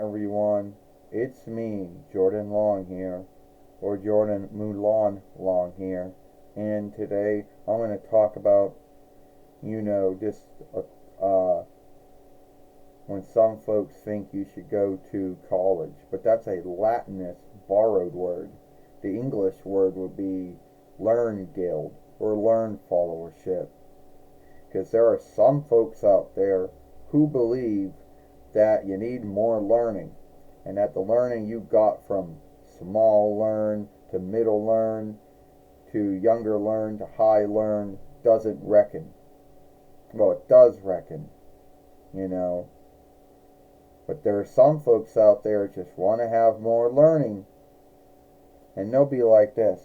everyone. It's me, Jordan Long here, or Jordan Mulan Long here, and today I'm going to talk about, just uh, when some folks think you should go to college, but that's a Latinist borrowed word. The English word would be learn guild or learn followership, because there are some folks out there who believe that you need more learning, and that the learning you got from small learn to middle learn to younger learn to high learn doesn't reckon. Well, it does reckon, you know. But there are some folks out there that just want to have more learning, and they'll be like this.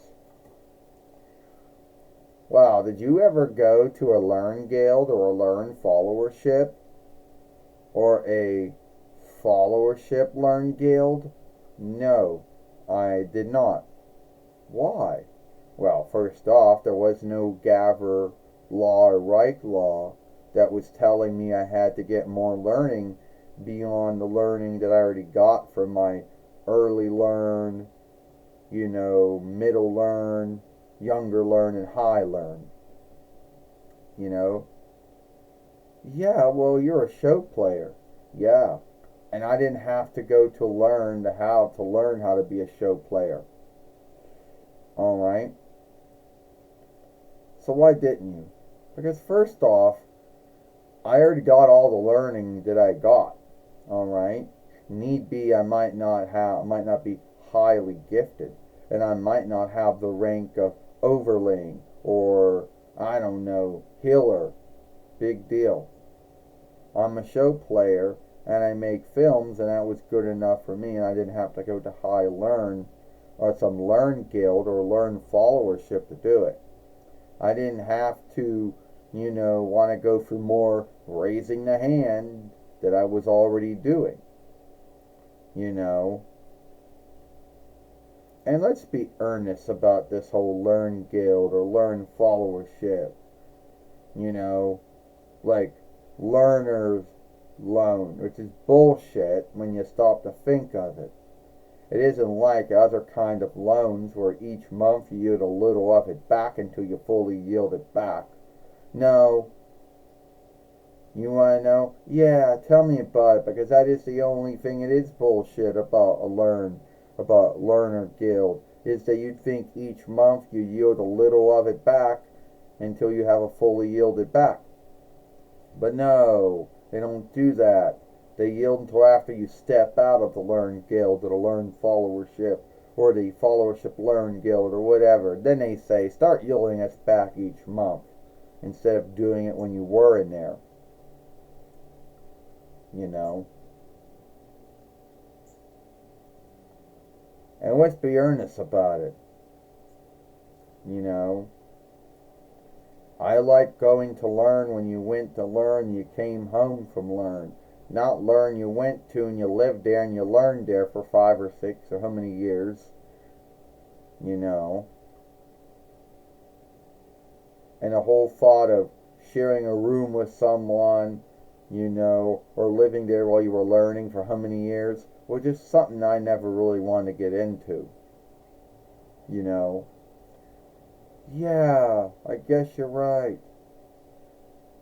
Wow, did you ever go to a learn guild or a learn followership or a followership learn guild? No, I did not. Why? Well, first off, there was no Gaver law or Reich law that was telling me I had to get more learning beyond the learning that I already got from my early learn, middle learn, younger learn, and high learn. Yeah, well, you're a show player. Yeah, and I didn't have to go to learn how to be a show player. All right. So why didn't you? Because first off, I already got all the learning that I got. All right. Need be, I might not be highly gifted, and I might not have the rank of overlaying or I don't know, healer. Big deal. I'm a show player and I make films, and that was good enough for me, and I didn't have to go to high learn or some learn guild or learn followership to do it. I didn't have to, want to go through more raising the hand that I was already doing. And let's be earnest about this whole learn guild or learn followership. Like learner's loan, which is bullshit when you stop to think of it. It isn't like other kind of loans where each month you yield a little of it back until you fully yield it back. No. You want to know? Yeah, tell me about it, because that is the only thing it is bullshit about learner guild, is that you think each month you yield a little of it back until you have a fully yielded back. But no, they don't do that. They yield until after you step out of the learn guild or the learn followership or the followership learn guild or whatever. Then they say, start yielding us back each month instead of doing it when you were in there. And let's be earnest about it. I like going to learn when you went to learn, you came home from learn. Not learn you went to and you lived there and you learned there for 5 or 6 or how many years. And the whole thought of sharing a room with someone, or living there while you were learning for how many years, was just something I never really wanted to get into. Yeah, I guess you're right.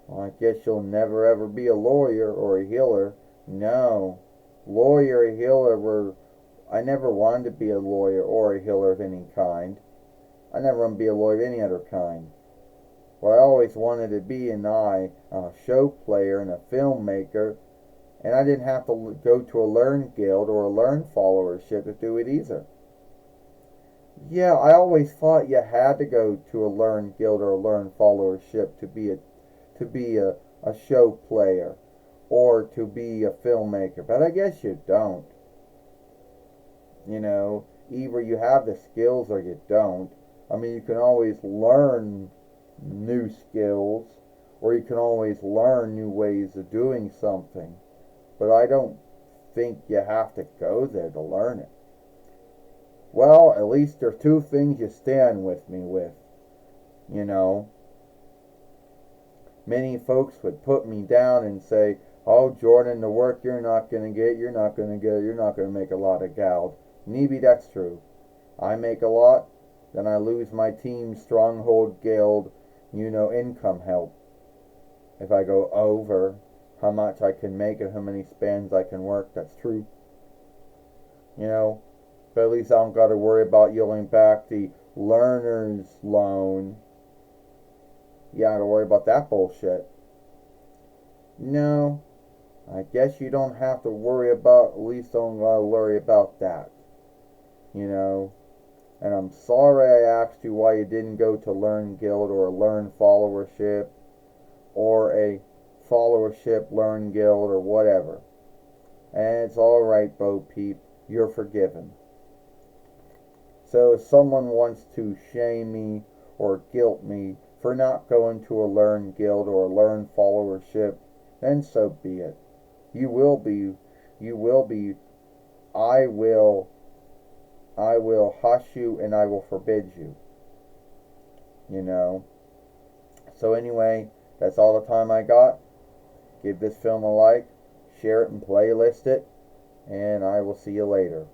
Well, I guess you'll never ever be a lawyer or a healer. No. Lawyer or healer I never wanted to be a lawyer or a healer of any kind. I never wanted to be a lawyer of any other kind. What I always wanted to be a show player and a filmmaker, and I didn't have to go to a learn guild or a learn followership to do it either. Yeah, I always thought you had to go to a learn guild or a learn followership to be a show player or to be a filmmaker, but I guess you don't. Either you have the skills or you don't. I mean, you can always learn new skills, or you can always learn new ways of doing something, but I don't think you have to go there to learn it. Well, at least there are 2 things you stand with me with. Many folks would put me down and say, Oh, Jordan, the work you're not gonna get, you're not gonna make a lot of geld. Maybe that's true. I make a lot, then I lose my team's stronghold guild, income help. If I go over how much I can make and how many spans I can work, that's true. You know, but at least I don't gotta worry about yielding back the learner's loan. Yeah, I gotta worry about that bullshit. No, I guess you don't have to worry about, at least don't gotta worry about that. You know, and I'm sorry I asked you why you didn't go to Learn Guild or Learn Followership or a Followership Learn Guild or whatever. And it's alright, Bo Peep. You're forgiven. So if someone wants to shame me or guilt me for not going to a Learn Guild or a Learn Followership, then so be it. You will be, I will, hush you and I will forbid you. You know. So anyway, that's all the time I got. Give this film a like, share it and playlist it, and I will see you later.